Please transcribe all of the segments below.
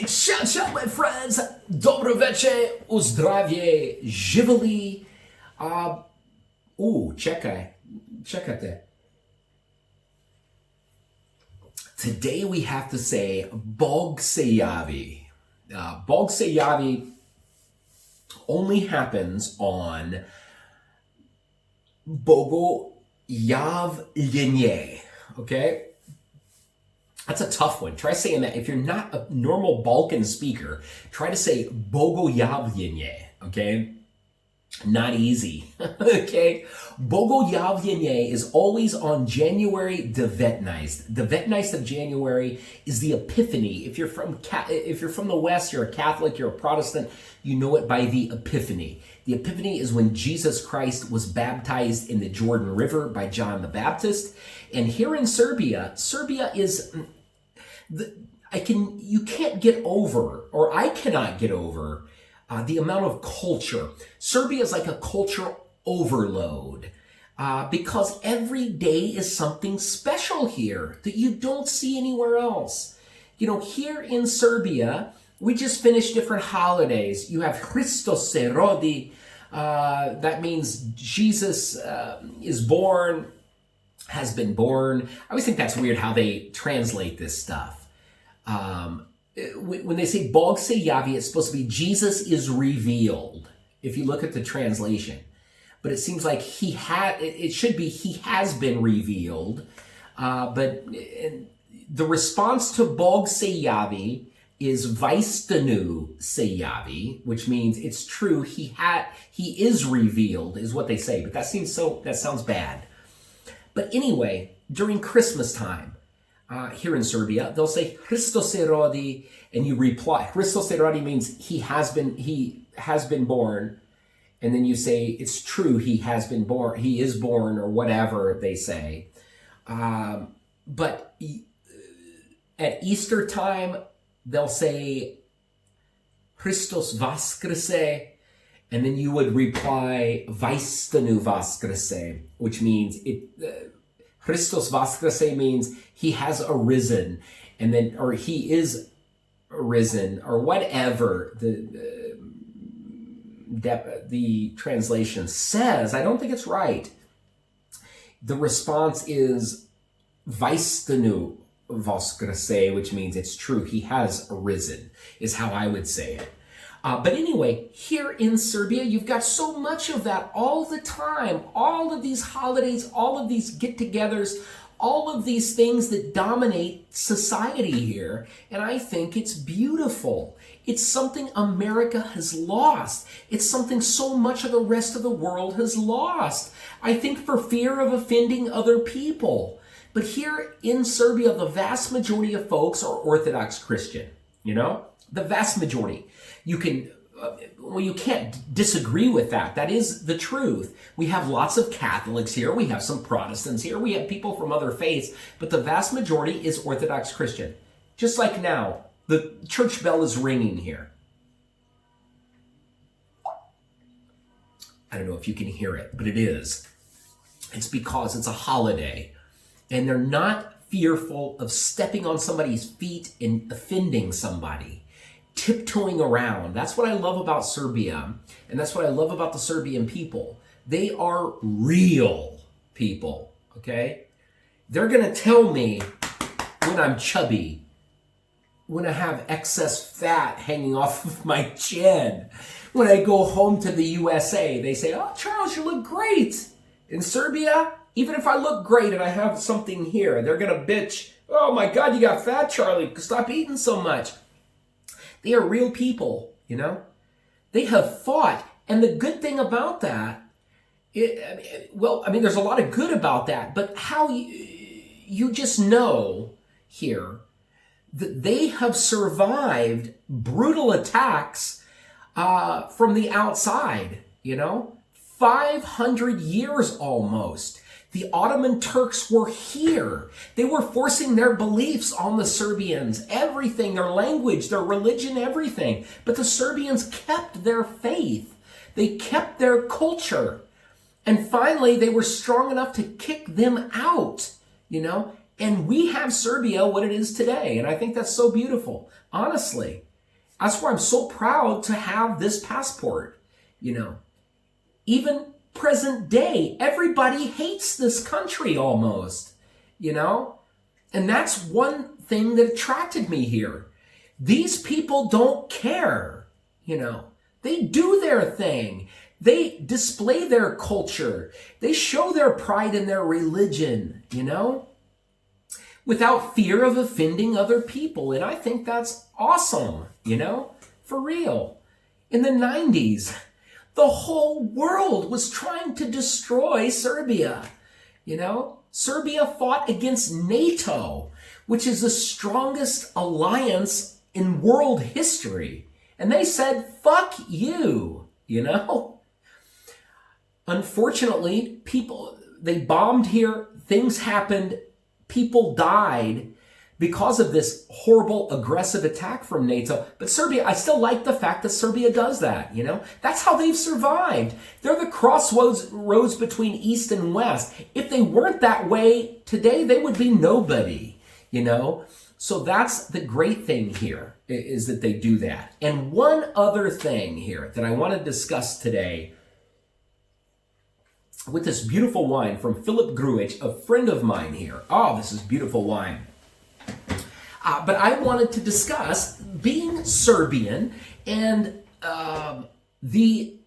Ciao, my friends! Dobro večer, uzdravje, živeli. Čekajte. Today we have to say Bog se javi. Bog se javi only happens on Bogojavljenje, okay? That's a tough one. Try saying that. If you're not a normal Balkan speaker, try to say Bogojavljenje, okay? Not easy, okay? Bogojavljenje is always on January 19th. The 19th of January is the Epiphany. If you're from the West, you're a Catholic, you're a Protestant, you know it by the Epiphany. The Epiphany is when Jesus Christ was baptized in the Jordan River by John the Baptist. And here in Serbia is you can't get over, or I cannot get over, the amount of culture. Serbia is like a culture overload because every day is something special here that you don't see anywhere else. You know, here in Serbia, we just finished different holidays. You have Christos se rodi, that means Jesus is born, has been born. I always think that's weird how they translate this stuff. When they say Bog se javi, it's supposed to be Jesus is revealed, if you look at the translation. But it seems like it should be he has been revealed. But the response to Bog se javi is Vaistanu se javi, which means it's true, he is revealed, is what they say. But that sounds bad. But anyway, during Christmas time, here in Serbia, they'll say Christos se rodi, and you reply. Christos se rodi means he has been born, and then you say it's true, he has been born, he is born, or whatever they say. But at Easter time, they'll say Christos vaskrese, and then you would reply Vaistanu vaskrese, which means Christos vaskrese means he has arisen, and then, or he is arisen, or whatever the translation says. I don't think it's right. The response is Vaistanu vaskrese, which means it's true, he has arisen, is how I would say it. But anyway, here in Serbia, you've got so much of that all the time. All of these holidays, all of these get-togethers, all of these things that dominate society here. And I think it's beautiful. It's something America has lost. It's something so much of the rest of the world has lost. I think for fear of offending other people. But here in Serbia, the vast majority of folks are Orthodox Christian, you know? The vast majority. You can't disagree with that. That is the truth. We have lots of Catholics here. We have some Protestants here. We have people from other faiths. But the vast majority is Orthodox Christian. Just like now, the church bell is ringing here. I don't know if you can hear it, but it is. It's because it's a holiday. And they're not fearful of stepping on somebody's feet and offending somebody. Tiptoeing around. That's what I love about Serbia, and that's what I love about the Serbian people. They are real people, okay? They're gonna tell me when I'm chubby, when I have excess fat hanging off of my chin. When I go home to the USA, they say, "Oh, Charles, you look great." In Serbia, even if I look great and I have something here, they're gonna bitch, "Oh my God, you got fat, Charlie. Stop eating so much." They are real people, you know? They have fought. And the good thing about that, there's a lot of good about that, but how you just know here that they have survived brutal attacks from the outside, you know? 500 years almost. The Ottoman Turks were here. They were forcing their beliefs on the Serbians, everything, their language, their religion, everything. But the Serbians kept their faith. They kept their culture. And finally, they were strong enough to kick them out, you know? And we have Serbia what it is today. And I think that's so beautiful, honestly. That's why I'm so proud to have this passport, you know. Even present day, everybody hates this country almost, you know. And that's one thing that attracted me here. These people don't care, you know. They do their thing. They display their culture. They show their pride in their religion, you know, without fear of offending other people. And I think that's awesome, you know, for real. In the 90s, the whole world was trying to destroy Serbia, you know. Serbia fought against NATO, which is the strongest alliance in world history. And they said, fuck you, you know. Unfortunately, they bombed here, things happened, people died because of this horrible, aggressive attack from NATO. But Serbia, I still like the fact that Serbia does that, you know? That's how they've survived. They're the crossroads between East and West. If they weren't that way, today they would be nobody, you know? So that's the great thing here, is that they do that. And one other thing here that I want to discuss today with this beautiful wine from Philip Gruich, a friend of mine here. Oh, this is beautiful wine. But I wanted to discuss being Serbian and the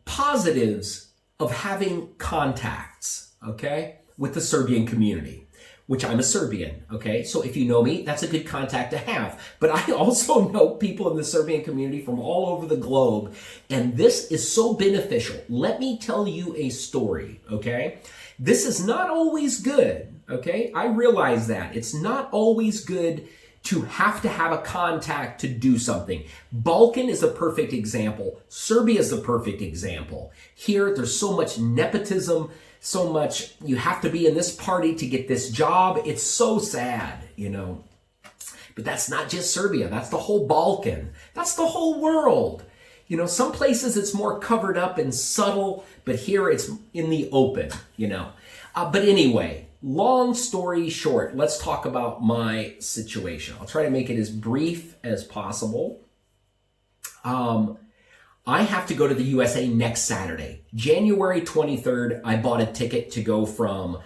positives of having contacts, okay, with the Serbian community, which I'm a Serbian, okay? So if you know me, that's a good contact to have. But I also know people in the Serbian community from all over the globe, and this is so beneficial. Let me tell you a story, okay? This is not always good, okay? I realize that. It's not always good to have a contact to do something. Balkan is a perfect example. Serbia is a perfect example. Here, there's so much nepotism, so much, you have to be in this party to get this job. It's so sad, you know. But that's not just Serbia. That's the whole Balkan. That's the whole world. You know, some places it's more covered up and subtle, but here it's in the open, you know. But anyway, long story short, let's talk about my situation. I'll try to make it as brief as possible. I have to go to the USA next Saturday. January 23rd, I bought a ticket to go from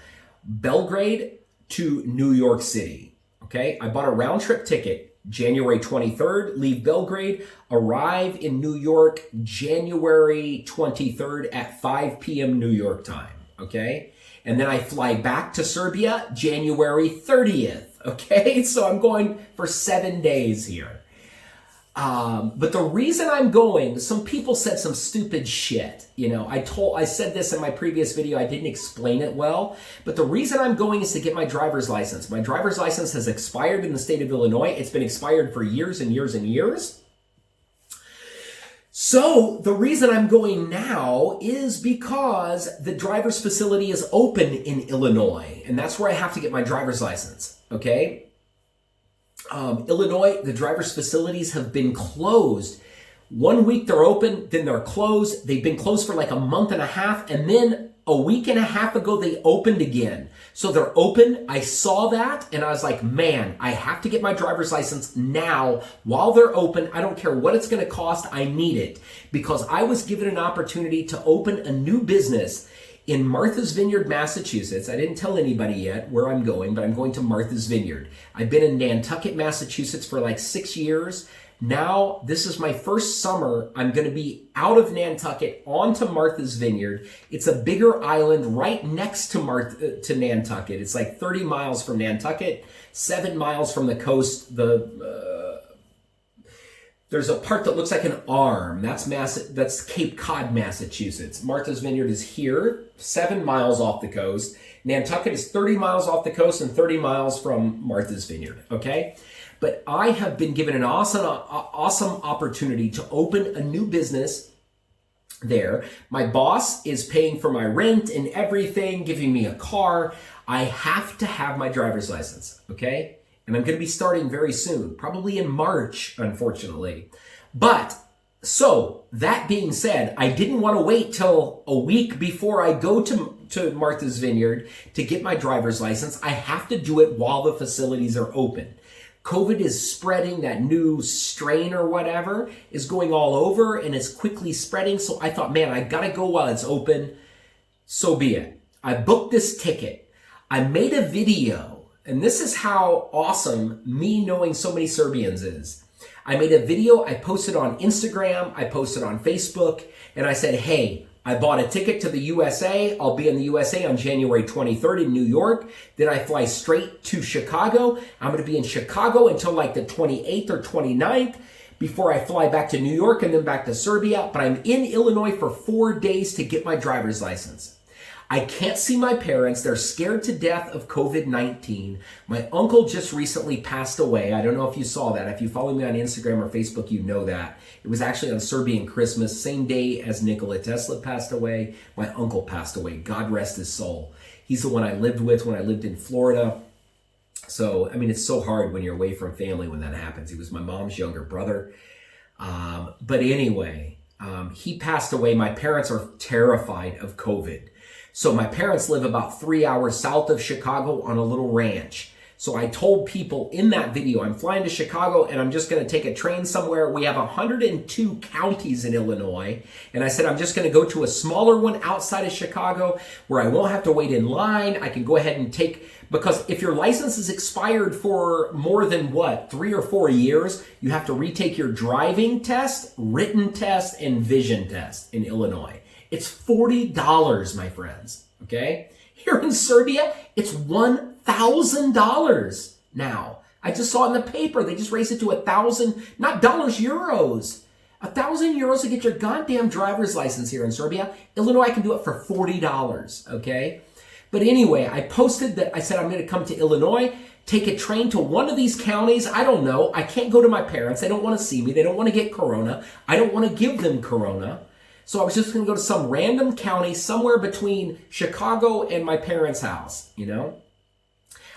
Belgrade to New York City. Okay, I bought a round trip ticket. January 23rd, leave Belgrade, arrive in New York January 23rd at 5 p.m. New York time. Okay, and then I fly back to Serbia January 30th. Okay, so I'm going for 7 days here. But the reason I'm going, some people said some stupid shit. You know, I said this in my previous video. I didn't explain it well. But the reason I'm going is to get my driver's license. My driver's license has expired in the state of Illinois. It's been expired for years and years and years. So the reason I'm going now is because the driver's facility is open in Illinois. And that's where I have to get my driver's license. Okay. Illinois, the driver's facilities have been closed. 1 week they're open, then they're closed. They've been closed for like a month and a half, and then a week and a half ago they opened again. So they're open. I saw that and I was like, man, I have to get my driver's license now while they're open. I don't care what it's going to cost. I need it because I was given an opportunity to open a new business in Martha's Vineyard, Massachusetts. I didn't tell anybody yet where I'm going, but I'm going to Martha's Vineyard. I've been in Nantucket, Massachusetts for like 6 years. Now, this is my first summer. I'm going to be out of Nantucket onto Martha's Vineyard. It's a bigger island right next to Nantucket. It's like 30 miles from Nantucket, 7 miles from the coast. There's a part that looks like an arm. That's Cape Cod, Massachusetts. Martha's Vineyard is here, 7 miles off the coast. Nantucket is 30 miles off the coast and 30 miles from Martha's Vineyard, okay? But I have been given an awesome opportunity to open a new business there. My boss is paying for my rent and everything, giving me a car. I have to have my driver's license, okay? And I'm going to be starting very soon, probably in March, unfortunately. But, so, that being said, I didn't want to wait till a week before I go to Martha's Vineyard to get my driver's license. I have to do it while the facilities are open. COVID is spreading, that new strain or whatever is going all over and is quickly spreading. So I thought, man, I gotta go while it's open. So be it. I booked this ticket. I made a video, and this is how awesome me knowing so many Serbians is. I made a video, I posted on Instagram, I posted on Facebook, and I said, hey, I bought a ticket to the USA. I'll be in the USA on January 23rd in New York. Then I fly straight to Chicago. I'm going to be in Chicago until like the 28th or 29th before I fly back to New York and then back to Serbia. But I'm in Illinois for 4 days to get my driver's license. I can't see my parents. They're scared to death of COVID-19. My uncle just recently passed away. I don't know if you saw that. If you follow me on Instagram or Facebook, you know that. It was actually on Serbian Christmas, same day as Nikola Tesla passed away. My uncle passed away. God rest his soul. He's the one I lived with when I lived in Florida. So, I mean, it's so hard when you're away from family when that happens. He was my mom's younger brother. But anyway, he passed away. My parents are terrified of COVID. So my parents live about 3 hours south of Chicago on a little ranch. So I told people in that video, I'm flying to Chicago and I'm just going to take a train somewhere. We have 102 counties in Illinois. And I said, I'm just going to go to a smaller one outside of Chicago where I won't have to wait in line. I can go ahead and take, because if your license is expired for more than 3 or 4 years, you have to retake your driving test, written test, and vision test in Illinois. It's $40, my friends, okay? Here in Serbia, it's $1,000 now. I just saw it in the paper. They just raised it to 1,000, not dollars, euros. 1,000 euros to get your goddamn driver's license here in Serbia. Illinois, I can do it for $40, okay? But anyway, I posted that. I said I'm going to come to Illinois, take a train to one of these counties. I don't know. I can't go to my parents. They don't want to see me. They don't want to get corona. I don't want to give them corona. So I was just going to go to some random county somewhere between Chicago and my parents' house, you know.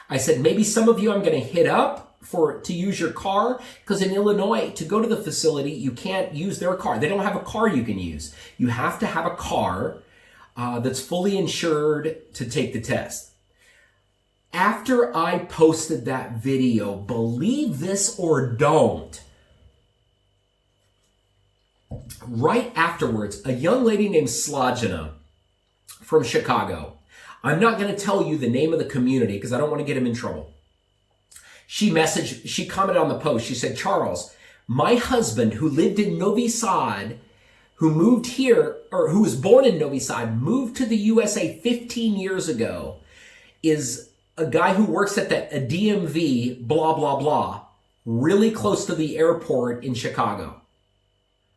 I said, maybe some of you I'm going to hit up to use your car, because in Illinois, to go to the facility, you can't use their car. They don't have a car you can use. You have to have a car that's fully insured to take the test. After I posted that video, believe this or don't, right afterwards, a young lady named Slajana from Chicago. I'm not going to tell you the name of the community because I don't want to get him in trouble. She commented on the post. She said, Charles, my husband who lived in Novi Sad, who moved here, or who was born in Novi Sad, moved to the USA 15 years ago, is a guy who works at a DMV, blah, blah, blah, really close to the airport in Chicago.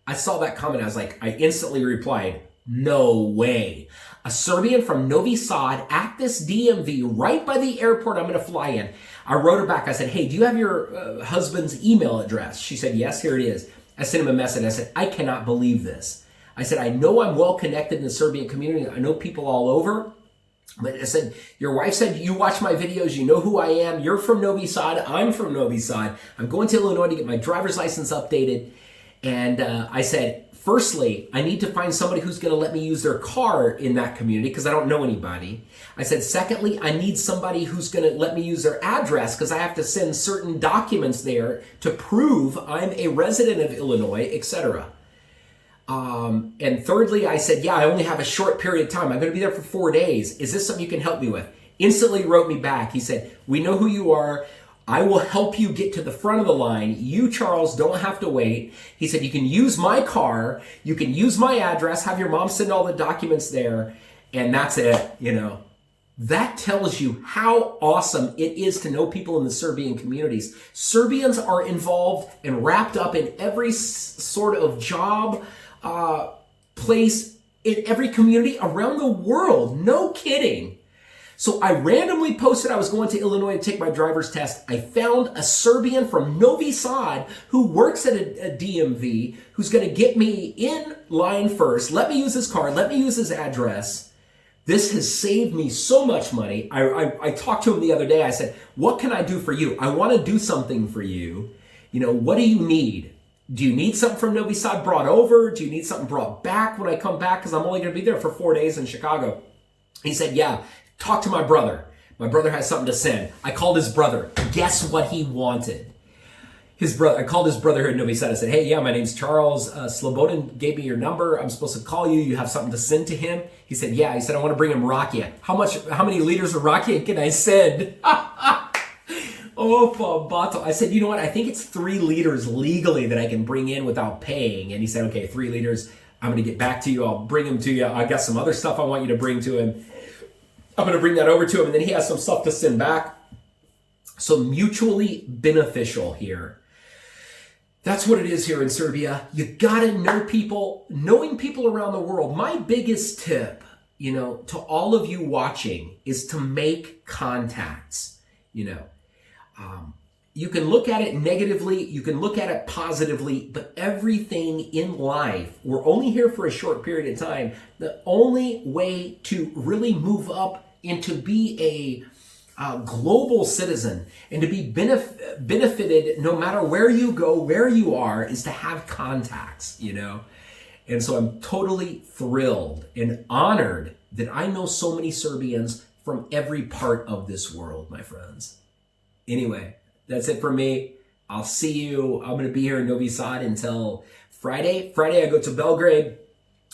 I saw that comment. I instantly replied, no way. A Serbian from Novi Sad at this DMV right by the airport I'm going to fly in. I wrote her back. I said, hey, do you have your husband's email address? She said, yes, here it is. I sent him a message. I said, I cannot believe this. I said, I know I'm well connected in the Serbian community. I know people all over. But I said, your wife said, you watch my videos. You know who I am. You're from Novi Sad. I'm from Novi Sad. I'm going to Illinois to get my driver's license updated. And I said, firstly, I need to find somebody who's going to let me use their car in that community because I don't know anybody. I said, secondly, I need somebody who's going to let me use their address because I have to send certain documents there to prove I'm a resident of Illinois, etc. And thirdly, I said, yeah, I only have a short period of time. I'm going to be there for 4 days. Is this something you can help me with? Instantly wrote me back. He said, we know who you are. I will help you get to the front of the line. You, Charles, don't have to wait. He said, you can use my car. You can use my address. Have your mom send all the documents there. And that's it, you know. That tells you how awesome it is to know people in the Serbian communities. Serbians are involved and wrapped up in every sort of job, place, in every community around the world. No kidding. So I randomly posted I was going to Illinois to take my driver's test. I found a Serbian from Novi Sad who works at a DMV who's going to get me in line first, let me use his car, let me use his address. This has saved me so much money. I talked to him the other day. I said, what can I do for you? I want to do something for you. You know, what do you need? Do you need something from Novi Sad brought over? Do you need something brought back when I come back? Because I'm only going to be there for 4 days in Chicago. He said, yeah. Talk to my brother. My brother has something to send. I called his brother. Guess what he wanted? his brother, I called his brother here in Novi Sad. I said, hey, yeah, my name's Charles. Slobodan gave me your number. I'm supposed to call you. You have something to send to him. He said, yeah. He said, I want to bring him rakia. How many liters of rakia can I send? Oh, Bato. I said, you know what? I think it's 3 liters legally that I can bring in without paying. And he said, okay, 3 liters. I'm going to get back to you. I'll bring him to you. I got some other stuff I want you to bring to him. I'm going to bring that over to him. And then he has some stuff to send back. So mutually beneficial here. That's what it is here in Serbia. You gotta know people, knowing people around the world. My biggest tip, to all of you watching is to make contacts. You can look at it negatively, you can look at it positively, but everything in life, we're only here for a short period of time. The only way to really move up and to be a global citizen and to be benefited no matter where you go, where you are, is to have contacts, And so I'm totally thrilled and honored that I know so many Serbians from every part of this world, my friends. Anyway, that's it for me. I'll see you. I'm going to be here in Novi Sad until Friday. Friday, I go to Belgrade.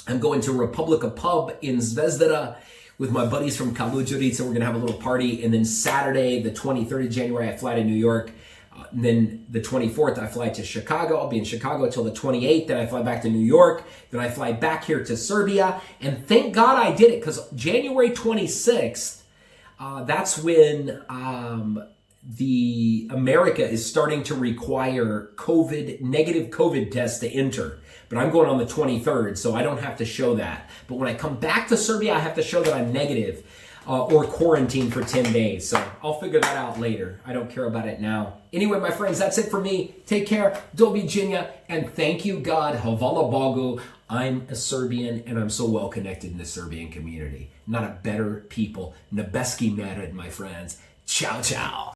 I'm going to Republika Pub in Zvezdara with my buddies from Kaluđerica. We're going to have a little party. And then Saturday, the 23rd of January, I fly to New York. And then the 24th, I fly to Chicago. I'll be in Chicago until the 28th. Then I fly back to New York. Then I fly back here to Serbia. And thank God I did it, because January 26th, that's when the America is starting to require negative COVID tests to enter. But I'm going on the 23rd, so I don't have to show that. But when I come back to Serbia, I have to show that I'm negative or quarantine for 10 days. So I'll figure that out later. I don't care about it now. Anyway, my friends, that's it for me. Take care. Do viđenja. And thank you, God. Hvala Bogu. I'm a Serbian, and I'm so well connected in the Serbian community. Not a better people. Nebeski narod, my friends. Ciao, ciao.